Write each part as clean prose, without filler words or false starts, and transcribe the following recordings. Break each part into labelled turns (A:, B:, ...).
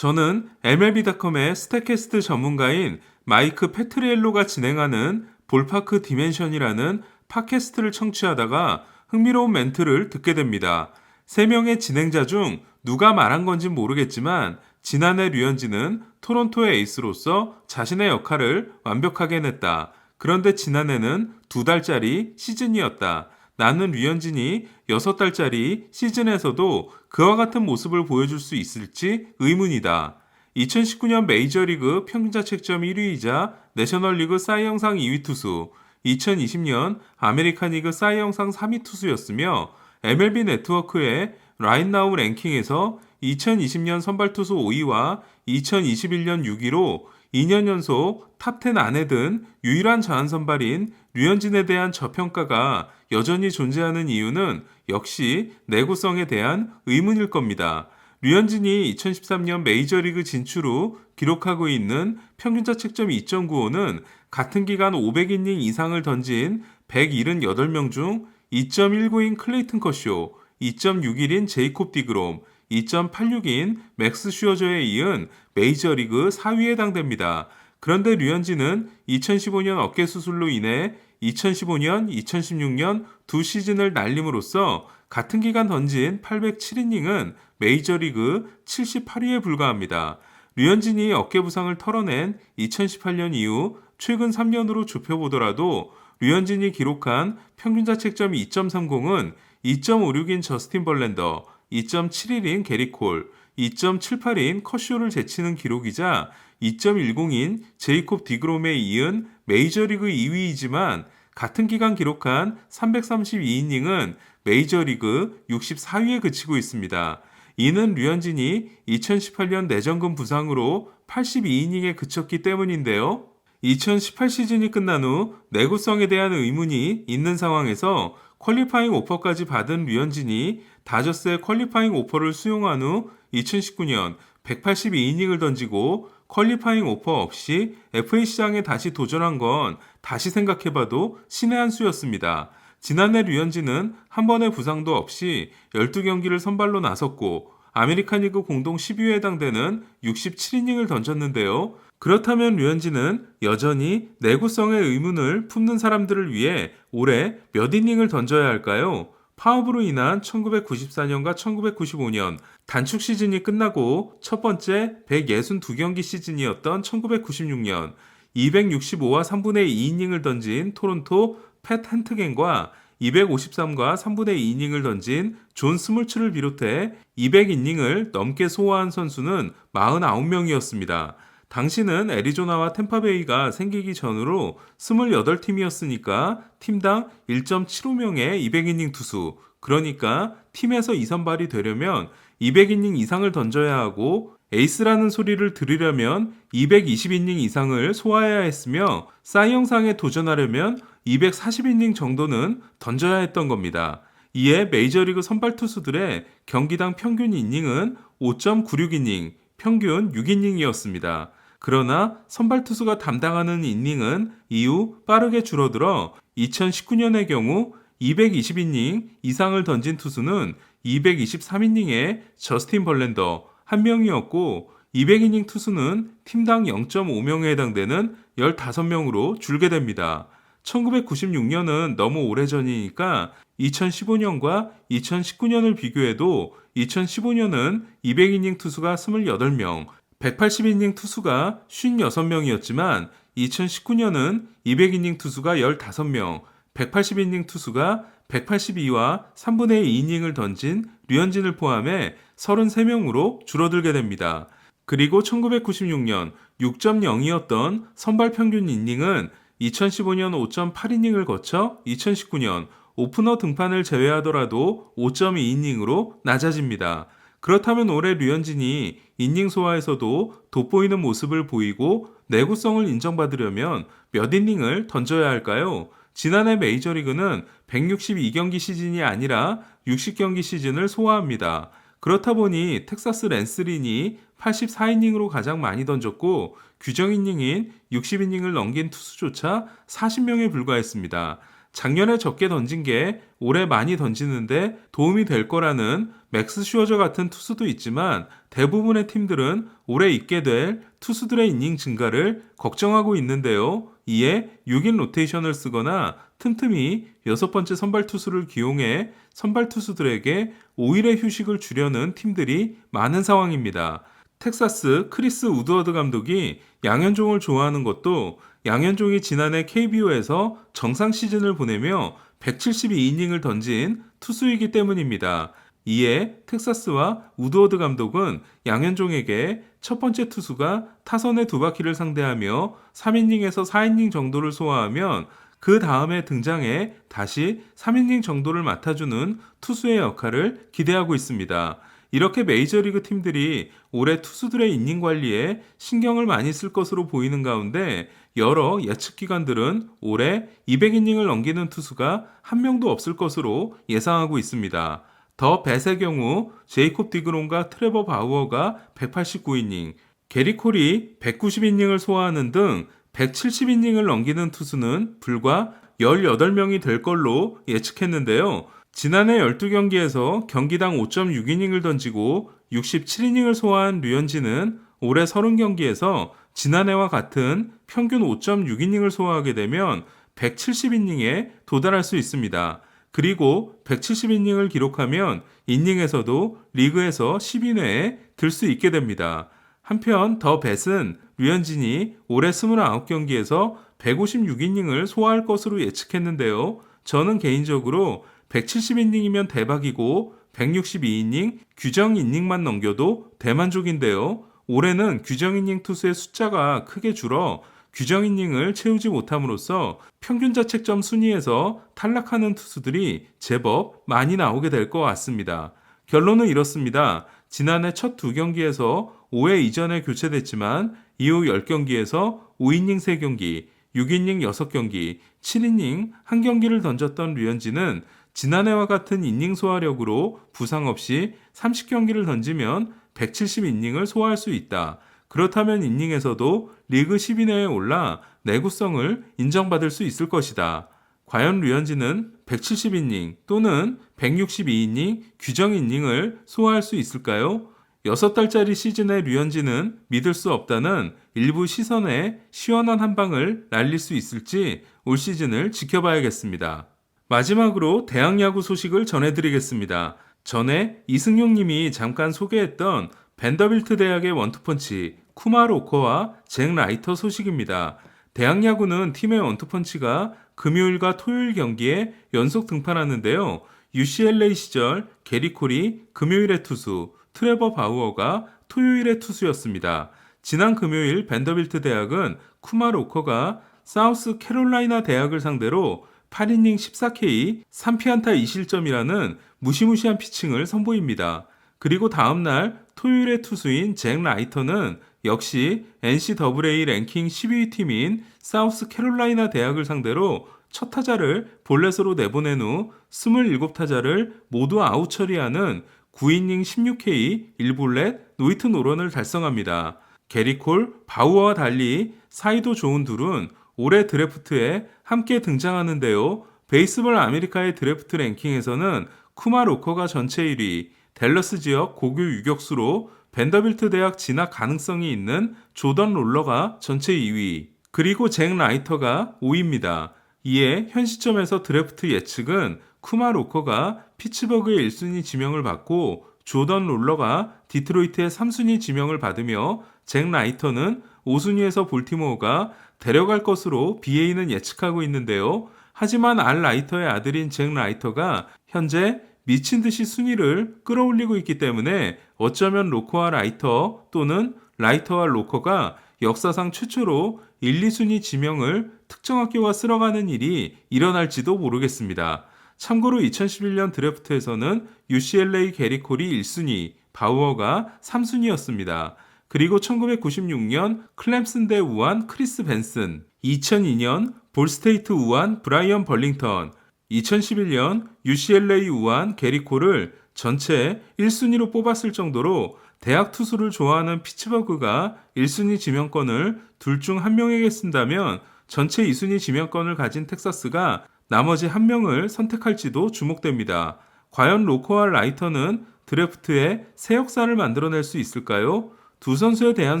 A: 저는 MLB.com의 스태캐스트 전문가인 마이크 페트리엘로가 진행하는 볼파크 디멘션이라는 팟캐스트를 청취하다가 흥미로운 멘트를 듣게 됩니다. 3명의 진행자 중 누가 말한 건지 모르겠지만 지난해 류현진은 토론토의 에이스로서 자신의 역할을 완벽하게 해냈다. 그런데 지난해는 2달짜리 시즌이었다. 나는 류현진이 6달짜리 시즌에서도 그와 같은 모습을 보여줄 수 있을지 의문이다. 2019년 메이저리그 평균자책점 1위이자 내셔널리그 사이 영상 2위 투수, 2020년 아메리칸리그 사이 영상 3위 투수였으며 MLB 네트워크의 라인나우 랭킹에서 2020년 선발투수 5위와 2021년 6위로 2년 연속 탑10 안에 든 유일한 자완선발인 류현진에 대한 저평가가 여전히 존재하는 이유는 역시 내구성에 대한 의문일 겁니다. 류현진이 2013년 메이저리그 진출 후 기록하고 있는 평균자책점 2.95는 같은 기간 500이닝 이상을 던진 178명 중 2.19인 클레이튼 커쇼, 2.61인 제이콥 디그롬, 2.86인 맥스 슈어저에 이은 메이저리그 4위에 해당됩니다. 그런데 류현진은 2015년 어깨 수술로 인해 2015년, 2016년 두 시즌을 날림으로써 같은 기간 던진 807이닝은 메이저리그 78위에 불과합니다. 류현진이 어깨 부상을 털어낸 2018년 이후 최근 3년으로 좁혀보더라도 류현진이 기록한 평균자책점 2.30은 2.56인 저스틴 벌랜더, 2.71인 게리 콜, 2.78인 커쇼를 제치는 기록이자 2.10인 제이콥 디그롬에 이은 메이저리그 2위이지만 같은 기간 기록한 332이닝은 메이저리그 64위에 그치고 있습니다. 이는 류현진이 2018년 내전근 부상으로 82이닝에 그쳤기 때문인데요. 2018 시즌이 끝난 후 내구성에 대한 의문이 있는 상황에서 퀄리파잉 오퍼까지 받은 류현진이 다저스의 퀄리파잉 오퍼를 수용한 후 2019년 182이닝을 던지고 퀄리파잉 오퍼 없이 FA 시장에 다시 도전한 건 다시 생각해봐도 신의 한 수였습니다. 지난해 류현진은 한 번의 부상도 없이 12경기를 선발로 나섰고 아메리칸 리그 공동 10위에 해당되는 67이닝을 던졌는데요. 그렇다면 류현진은 여전히 내구성의 의문을 품는 사람들을 위해 올해 몇 이닝을 던져야 할까요? 파업으로 인한 1994년과 1995년 단축 시즌이 끝나고 첫 번째 162경기 시즌이었던 1996년 265와 3분의 2이닝을 던진 토론토 팻 한트겐과 253과 3분의 2이닝을 던진 존 스몰츠를 비롯해 200이닝을 넘게 소화한 선수는 49명이었습니다. 당시는 애리조나와 템파베이가 생기기 전으로 28팀이었으니까 팀당 1.75명의 200이닝 투수, 그러니까 팀에서 2선발이 되려면 200이닝 이상을 던져야 하고 에이스라는 소리를 들으려면 220이닝 이상을 소화해야 했으며 사이 영상에 도전하려면 240이닝 정도는 던져야 했던 겁니다. 이에 메이저리그 선발 투수들의 경기당 평균 이닝은 5.96이닝, 평균 6이닝이었습니다. 그러나 선발 투수가 담당하는 이닝은 이후 빠르게 줄어들어 2019년의 경우 220이닝 이상을 던진 투수는 223이닝의 저스틴 벌랜더 1명이었고 200이닝 투수는 팀당 0.5명에 해당되는 15명으로 줄게 됩니다. 1996년은 너무 오래전이니까 2015년과 2019년을 비교해도 2015년은 200이닝 투수가 28명, 180이닝 투수가 56명이었지만 2019년은 200이닝 투수가 15명, 180이닝 투수가 182와 3분의 2이닝을 던진 류현진을 포함해 33명으로 줄어들게 됩니다. 그리고 1996년 6.0이었던 선발 평균 이닝은 2015년 5.8이닝을 거쳐 2019년 오프너 등판을 제외하더라도 5.2이닝으로 낮아집니다. 그렇다면 올해 류현진이 이닝 소화에서도 돋보이는 모습을 보이고 내구성을 인정받으려면 몇 이닝을 던져야 할까요? 지난해 메이저리그는 162경기 시즌이 아니라 60경기 시즌을 소화합니다. 그렇다 보니 텍사스 랜스린이 84이닝으로 가장 많이 던졌고 규정 이닝인 60이닝을 넘긴 투수조차 40명에 불과했습니다. 작년에 적게 던진 게 올해 많이 던지는데 도움이 될 거라는 맥스 슈어저 같은 투수도 있지만 대부분의 팀들은 올해 있게 될 투수들의 이닝 증가를 걱정하고 있는데요. 이에 6인 로테이션을 쓰거나 틈틈이 6번째 선발 투수를 기용해 선발 투수들에게 5일의 휴식을 주려는 팀들이 많은 상황입니다. 텍사스 크리스 우드워드 감독이 양현종을 좋아하는 것도 양현종이 지난해 KBO에서 정상 시즌을 보내며 172이닝을 던진 투수이기 때문입니다. 이에 텍사스와 우드워드 감독은 양현종에게 첫 번째 투수가 타선의 두 바퀴를 상대하며 3이닝에서 4이닝 정도를 소화하면 그 다음에 등장해 다시 3이닝 정도를 맡아주는 투수의 역할을 기대하고 있습니다. 이렇게 메이저리그 팀들이 올해 투수들의 이닝 관리에 신경을 많이 쓸 것으로 보이는 가운데 여러 예측 기관들은 올해 200이닝을 넘기는 투수가 한 명도 없을 것으로 예상하고 있습니다. 더 뱃의 경우 제이콥 디그롬과 트레버 바우어가 189이닝, 게리 콜이 190이닝을 소화하는 등 170이닝을 넘기는 투수는 불과 18명이 될 걸로 예측했는데요. 지난해 12경기에서 경기당 5.6이닝을 던지고 67이닝을 소화한 류현진은 올해 30경기에서 지난해와 같은 평균 5.6이닝을 소화하게 되면 170이닝에 도달할 수 있습니다. 그리고 170이닝을 기록하면 이닝에서도 리그에서 10위 내에 들 수 있게 됩니다. 한편 더 뱃은 류현진이 올해 29경기에서 156이닝을 소화할 것으로 예측했는데요. 저는 개인적으로 170이닝이면 대박이고 162이닝 규정 이닝만 넘겨도 대만족인데요. 올해는 규정 이닝 투수의 숫자가 크게 줄어 규정 이닝을 채우지 못함으로써 평균 자책점 순위에서 탈락하는 투수들이 제법 많이 나오게 될 것 같습니다. 결론은 이렇습니다. 지난해 첫 2경기에서 5회 이전에 교체됐지만 이후 10경기에서 5이닝 3경기, 6이닝 6경기, 7이닝 1경기를 던졌던 류현진은 지난해와 같은 이닝 소화력으로 부상 없이 30경기를 던지면 170이닝을 소화할 수 있다. 그렇다면 이닝에서도 리그 10위 내에 올라 내구성을 인정받을 수 있을 것이다. 과연 류현진은 170이닝 또는 162이닝 규정 이닝을 소화할 수 있을까요? 6달짜리 시즌의 류현진은 믿을 수 없다는 일부 시선에 시원한 한 방을 날릴 수 있을지 올 시즌을 지켜봐야겠습니다. 마지막으로 대학야구 소식을 전해드리겠습니다. 전에 이승용 님이 잠깐 소개했던 벤더빌트 대학의 원투펀치 쿠마 로커와 잭 라이터 소식입니다. 대학야구는 팀의 원투펀치가 금요일과 토요일 경기에 연속 등판하는데요. UCLA 시절 게리 콜이 금요일의 투수, 트레버 바우어가 토요일의 투수였습니다. 지난 금요일 벤더빌트 대학은 쿠마 로커가 사우스 캐롤라이나 대학을 상대로 8이닝 14K 3피안타 2실점이라는 무시무시한 피칭을 선보입니다. 그리고 다음날 토요일의 투수인 잭 라이터는 역시 NCAA 랭킹 12위 팀인 사우스 캐롤라이나 대학을 상대로 첫 타자를 볼넷으로 내보낸 후 27타자를 모두 아웃 처리하는 9이닝 16K 1볼넷 노히트 노런을 달성합니다. 게리 콜, 바우어와 달리 사이도 좋은 둘은 올해 드래프트에 함께 등장하는데요. 베이스볼 아메리카의 드래프트 랭킹에서는 쿠마 로커가 전체 1위, 댈러스 지역 고교 유격수로 벤더빌트 대학 진학 가능성이 있는 조던 롤러가 전체 2위, 그리고 잭 라이터가 5위입니다. 이에 현 시점에서 드래프트 예측은 쿠마 로커가 피츠버그의 1순위 지명을 받고 조던 롤러가 디트로이트의 3순위 지명을 받으며 잭 라이터는 5순위에서 볼티모어가 데려갈 것으로 BA는 예측하고 있는데요. 하지만 알 라이터의 아들인 잭 라이터가 현재 미친 듯이 순위를 끌어올리고 있기 때문에 어쩌면 로커와 라이터 또는 라이터와 로커가 역사상 최초로 1, 2순위 지명을 특정 학교가 쓸어가는 일이 일어날지도 모르겠습니다. 참고로 2011년 드래프트에서는 UCLA 게리 콜이 1순위, 바우어가 3순위였습니다. 그리고 1996년 클램슨대 우한 크리스 벤슨, 2002년 볼스테이트 우한 브라이언 벌링턴, 2011년 UCLA 우한 게리 콜을 전체 1순위로 뽑았을 정도로 대학 투수를 좋아하는 피츠버그가 1순위 지명권을 둘 중 한 명에게 쓴다면 전체 2순위 지명권을 가진 텍사스가 나머지 한 명을 선택할지도 주목됩니다. 과연 로커와 라이터는 드래프트에 새 역사를 만들어낼 수 있을까요? 두 선수에 대한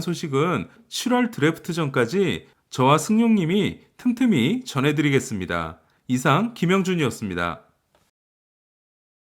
A: 소식은 7월 드래프트 전까지 저와 승용님이 틈틈이 전해드리겠습니다. 이상 김영준이었습니다.